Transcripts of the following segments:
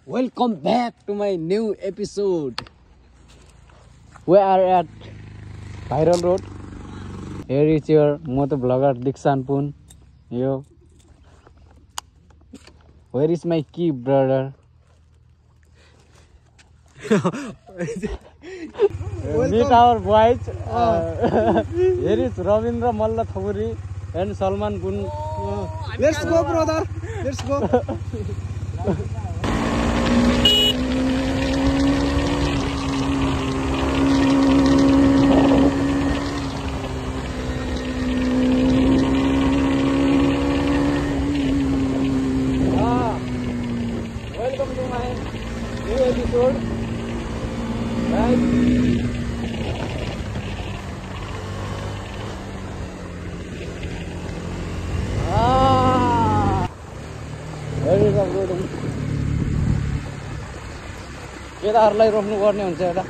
Welcome back to my new episode. We are at Viral Road. Here is your motor vlogger Dikshan Poon. Yo. Where is my key, brother? Meet our boys. Here is Ravindra Malla Thawuri and Salman Poon. Let's go, brother. Let's go. Welcome to my new episode. Right? Where is the road? केटाहरूलाई रोक्नु पर्ने हुन्छ एउटा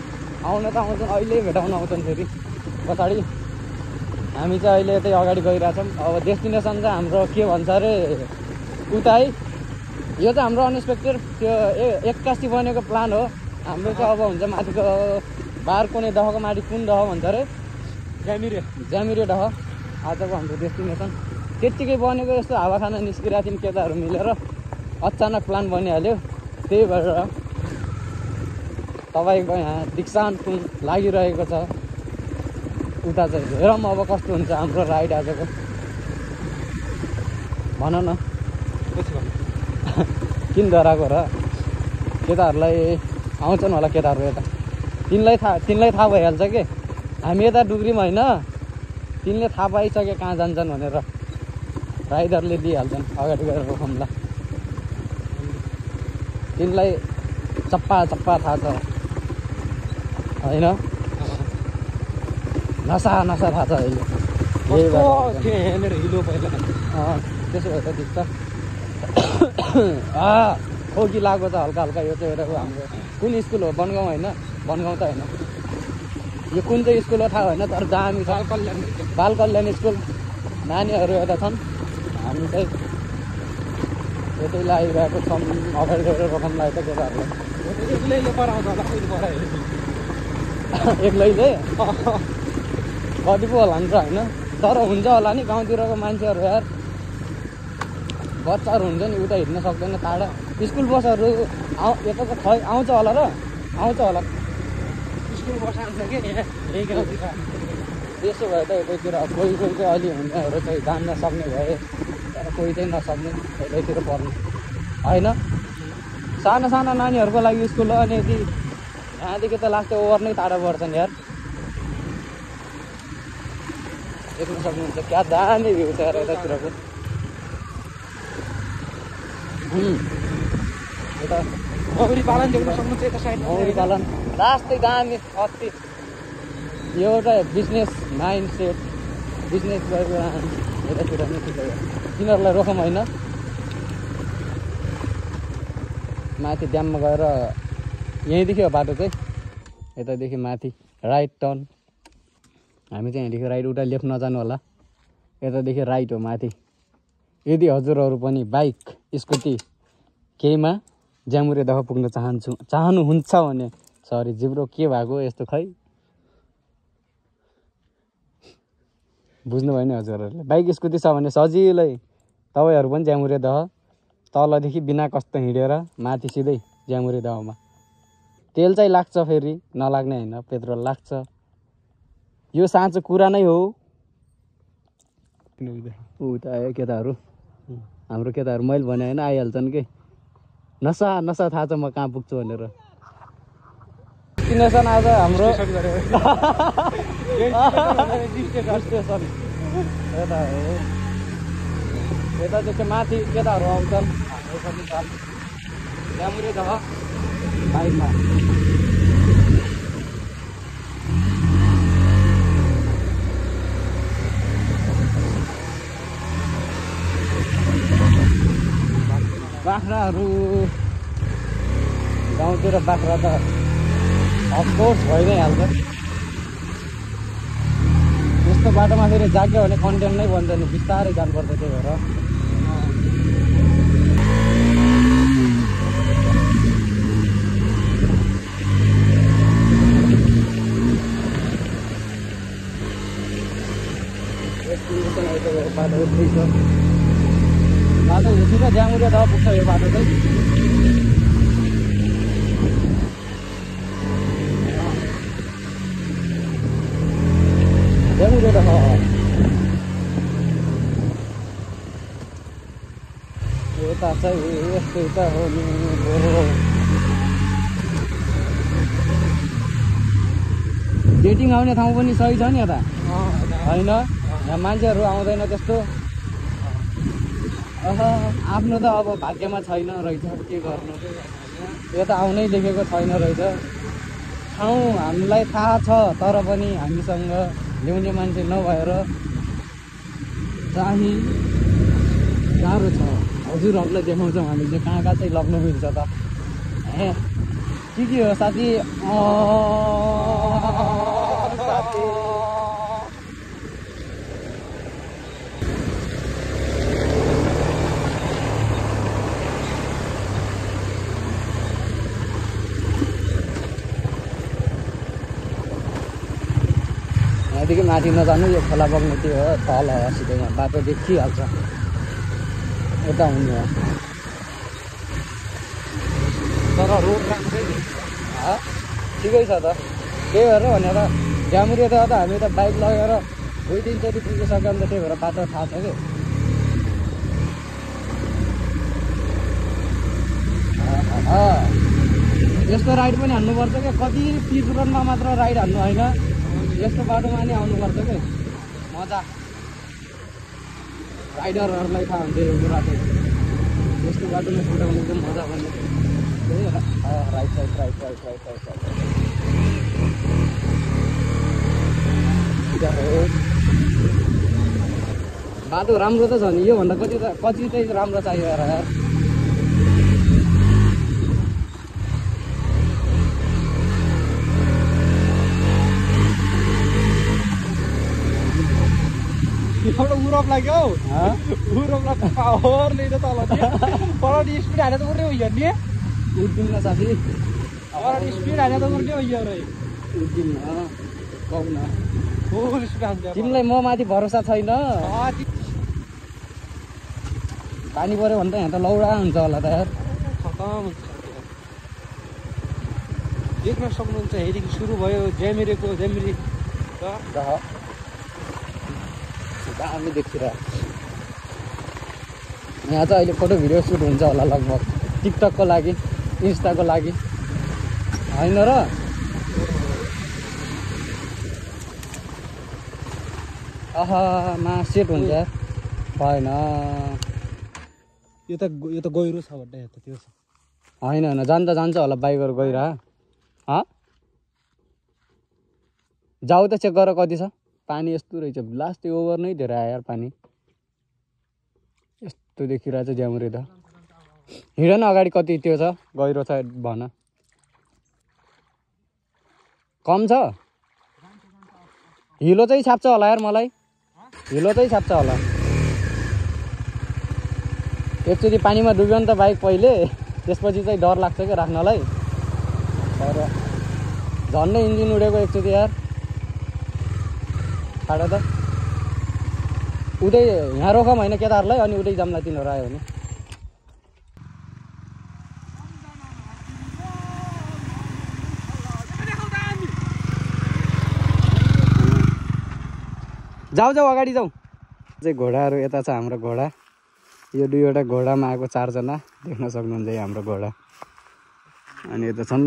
आउन त आउँछन् अहिले भेटाउन आउँछन् फेरि पछाडि हामी चाहिँ अहिले यतै अगाडि गइरहेछौँ अब डेस्टिनेसन चाहिँ हाम्रो के भन्छ अरे उता है यो चाहिँ हाम्रो अनएक्सपेक्टेड त्यो एक्कासी बनेको प्लान हो हाम्रो चाहिँ अब हुन्छ माथिको बारकोने दहको माथि कुन दह भन्छ अरे ज्यामिरे दह आजको हाम्रो डेस्टिनेसन त्यत्तिकै बनेको यस्तो हावा खाना निस्किरहेको थियौँ केटाहरू मिलेर अचानक प्लान बनिहाल्यो त्यही भएर तपाईँको यहाँ दिक्सान पुन लागिरहेको छ उता चाहिँ हेरौँ अब कस्तो हुन्छ हाम्रो राइड आजको भन न किन डराएको र केटाहरूलाई आउँछन् होला केटाहरू यता तिनलाई थाहा भइहाल्छ कि हामी यता डुग्रीमा होइन तिनले थाहा पाइसके कहाँ जान्छन् भनेर राइडरले दिइहाल्छन् अगाडि गएर रोखौँला तिनलाई चप्पा थाहा छ होइन नसा थाहा छ अहिले त्यसो भए त दिक्छ खोकी लागेको छ हल्का यो चाहिँ एउटा हाम्रो कुन स्कुल हो बनगाउँ होइन बनगाउँ त होइन यो कुन चाहिँ स्कुल हो थाहा होइन तर जहाँ हामी छ बाल कल्याण स्कुल नानीहरू यता छन् हामी चाहिँ यतै लागिरहेको छौँ अगाडि गएर रोकौँ लाग्यो त केटाहरूलाई एक्लैले कति पो होला नि त होइन तर हुन्छ होला नि गाउँतिरको मान्छेहरू यार बच्चाहरू हुन्छ नि उता हिँड्न सक्दैन टाढा स्कुल बसहरू यता त खै आउँछ होला र आउँछ होला स्कुल बस आउँछ कि त्यसो भए त यतैतिर कोही चाहिँ अलि हुनेहरू चाहिँ जान्न सक्ने भए तर कोही चाहिँ नसक्ने यतैतिर पर्ने होइन साना नानीहरूको लागि स्कुल हो अनि यदि यहाँदेखि त लास्ट ओभर नै टाढा पर्छन् यार देख्न सक्नुहुन्छ क्या दामी भ्यू छ यार यतातिरको यता मौरी पालन देख्न सक्नुहुन्छ यता साइड मौरी पालन लास्टै दामी कति यो एउटा बिजनेस माइन्ड सेट बिजनेस गरेको यतातिर नै ठिकै हो तिनीहरूलाई रोकौँ होइन माथि ड्याममा गएर यहीँदेखि हो बाटो चाहिँ यतादेखि माथि राइट टर्न हामी चाहिँ यहाँदेखि राइट उता लेफ्ट नजानु होला यतादेखि राइट हो माथि यदि हजुरहरू पनि बाइक स्कुटी केहीमा ज्यामुरे दह पुग्न चाहनुहुन्छ भने सरी जिब्रो के भएको यस्तो खै बुझ्नुभयो नि हजुरहरूले बाइक स्कुटी छ भने सजिलै तपाईँहरू पनि ज्यामुरे दह तलदेखि बिना कस्तो हिँडेर माथि सिधै ज्यामुरे दहमा तेल चाहिँ लाग्छ फेरि नलाग्ने होइन पेट्रोल लाग्छ यो साँचो कुरा नै हो उता आयो केटाहरू हाम्रो केटाहरू मैले भने होइन आइहाल्छन् कि नसा थाहा छ म कहाँ पुग्छु भनेर डेस्टिनेसन आज हाम्रो यता हो यतादेखि माथि केटाहरू आउँछन् ज्यामुरे दह बाइकमा बाख्राहरू गाउँतिर बाख्रा त अफकोर्स भइ नै हाल्छ यस्तो बाटोमा फेरि जाग्यो भने कन्टेन्ट नै बन्छ नि बिस्तारै जानुपर्छ त्यही भएर रहेछ बाटो हेर्छु त ज्यामुरे दह पुग्छ यो बाटो चाहिँ ज्यामुरे दह यता चाहिँ यस्तै त हो नि डेटिङ आउने ठाउँ पनि सही छ नि यता होइन यहाँ मान्छेहरू आउँदैन त्यस्तो आफ्नो त अब भाग्यमा छैन रहेछ के गर्नु यो त आउनै देखेको छैन रहेछ ठाउँ हामीलाई थाहा छ तर पनि हामीसँग ल्याउने मान्छे नभएर चाहिँ गाह्रो छ हजुरहरूलाई देखाउँछौँ हामी चाहिँ कहाँ कहाँ चाहिँ लग्नु मिल्छ त ए के हो साथी साथी यहाँदेखि माथि नजानु यो खोला बग्ने त्यो हो तल सिधै यहाँ बाटो देखिहाल्छ यता हुने हो तर रोड राम्रै ठिकै छ त त्यही भएर भनेर ज्यामुरे त हामी त बाइक लगेर 2-3 चोटि पुगिसक्यो नि त त्यही भएर बाटो थाहा छ कि यस्तो राइड पनि हान्नुपर्छ क्या कति पिच रनमा मात्र राइड हान्नु होइन यस्तो बाटोमा नि आउनुपर्छ कि मजा राइडरहरूलाई थाहा हुन्छ यो कुरा चाहिँ यस्तो बाटोमा छुट्याउनु चाहिँ मजा पनि त्यही भएर राइट साइड बाटो राम्रो त छ नि योभन्दा कति चाहिँ राम्रो चाहियो यार एउटा उरप लाग्यो उरप लाग्यो पावरले त तल पर स्पिड हाले त उर्ने हो नि उड्दिन न साथी पर स्पिड हाले त उर्ने हो रे उड्दिन न कम न फुल स्पिड हान्छ तिमीलाई म माथि भरोसा छैन पानी पऱ्यो भने त यहाँ त लौडा हुन्छ होला त यार खतम हुन्छ देख्न सक्नुहुन्छ हेरिदेखि सुरु भयो ज्यामिरी दामी देखिरहेको यहाँ चाहिँ अहिले फोटो भिडियो सुट हुन्छ होला लगभग टिकटकको लागि इन्स्टाको लागि होइन र मा सेट हुन्छ भएन यो त गहिरो छ भन्दा यहाँ त त्यो छ होइन जान्छ होला बाइकहरू गइरह जाऊ त चेक गर कति छ पानी यस्तो रहेछ लास्ट ओभर नै धेरै आयो यार पानी यस्तो देखिरहेछ ज्यामुरे त हिँड न अगाडि कति त्यो छ गहिरो छ भन कम छ हिलो चाहिँ छाप्छ होला यार मलाई हिलो चाहिँ छाप्छ होला एकचोटि पानीमा डुब्यो नि त बाइक पहिले त्यसपछि चाहिँ डर लाग्छ क्या राख्नलाई तर झन्डै इन्जिन उडेको एकचोटि यार छाडा त उतै यहाँ रोकौँ होइन केटाहरूलाई अनि उतै जाम्ला तिनीहरू आयो भने जाऊ अगाडि जाऊ चाहिँ घोडाहरू यता छ हाम्रो घोडा यो दुईवटा घोडामा आएको 4 जना देख्न सक्नुहुन्छ हाम्रो घोडा अनि यता छन्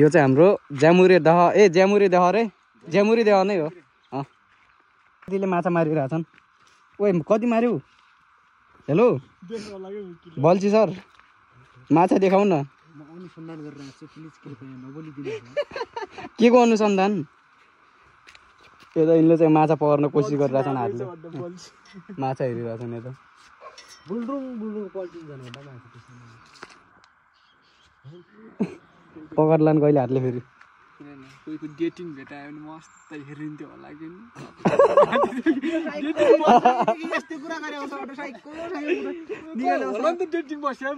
यो चाहिँ हाम्रो ज्यामुरे दह ज्यामुरे दह रे ज्यामुरे दह नै हो कतिले माछा मारिरहेछन् ओए कति मार्यौ हेलो बल्छी सर माछा देखाउ न के को अनुसन्धान यो त यिनले चाहिँ माछा पकड्न कोसिस गरिरहेछन् हातले माछा हेरिरहेछन् यता पकड्लान् कहिले हातले फेरि कोहीको डेटिङ भेटायो भने मस्त हेरिन्थ्यो होला कि डेटिङ बस्यो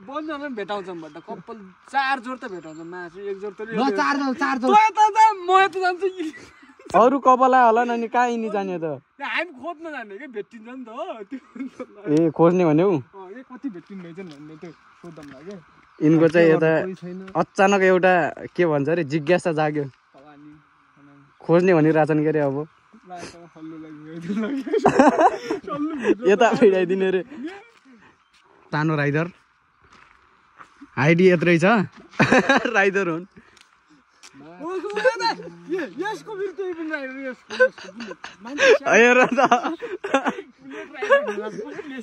बन्जना भेटाउँछौँ भन्दा कपाल 4 जोर त भेटाउँछ मासु 1 जोर त म त जान्छु अरू कपाललाई होला नि कहाँ यिनी जाने त हामी खोज्न जाने के भेटिन्छ नि त ए खोज्ने भन्यौ कति भेटिन्छ भन्ने त्यो सोध्न लाग्यो यिनको चाहिँ यता अचानक एउटा के भन्छ अरे जिज्ञासा जाग्यो खोज्ने भनिरहेछन् के अरे अब यता भिडाइदिने अरे सानो राइडर हाइडी यत्रै छ राइडर हुन्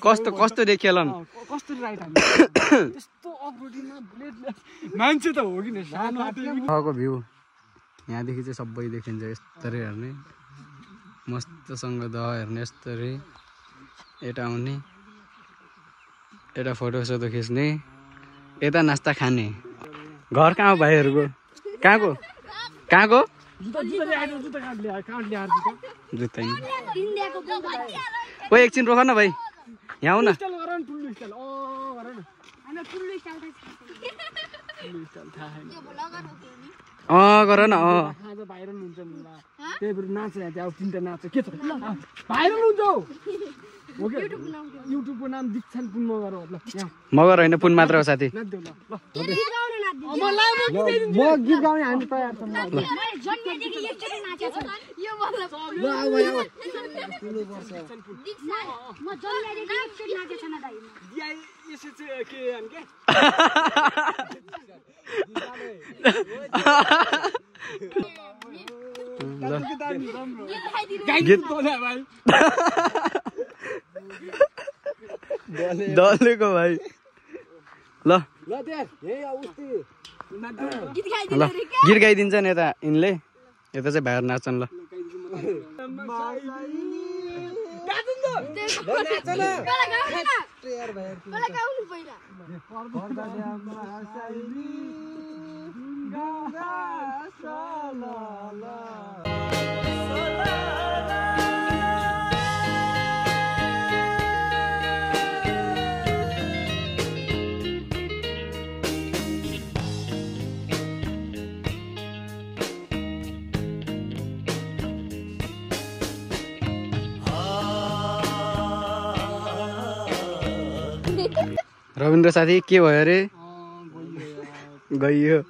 कस्तो कस्तो देखिएलन मान्छे त हो कि भ्यू यहाँदेखि चाहिँ सबै देखिन्छ यस्तरी हेर्ने मस्तसँग दह हेर्ने यस्तरी यता आउने यता फोटो सोटो खिच्ने यता नास्ता खाने घर कहाँ हो भाइहरूको कहाँको कहाँको जुत्ता ओ एकछिन रोक न भाइ यहाँ आऊ न गर न युट्युबको नाम दीक्षान पुन मगर हो ल मगर होइन पुन मात्र हो साथी म गीत गाउने हामी तयार छौँ दलेको भाइ ल गीत गाइदिन्छन् यता यिनले यता चाहिँ भाइहरू नाच्छन् ल रविन्द्र साथी के भयो अरे गइयो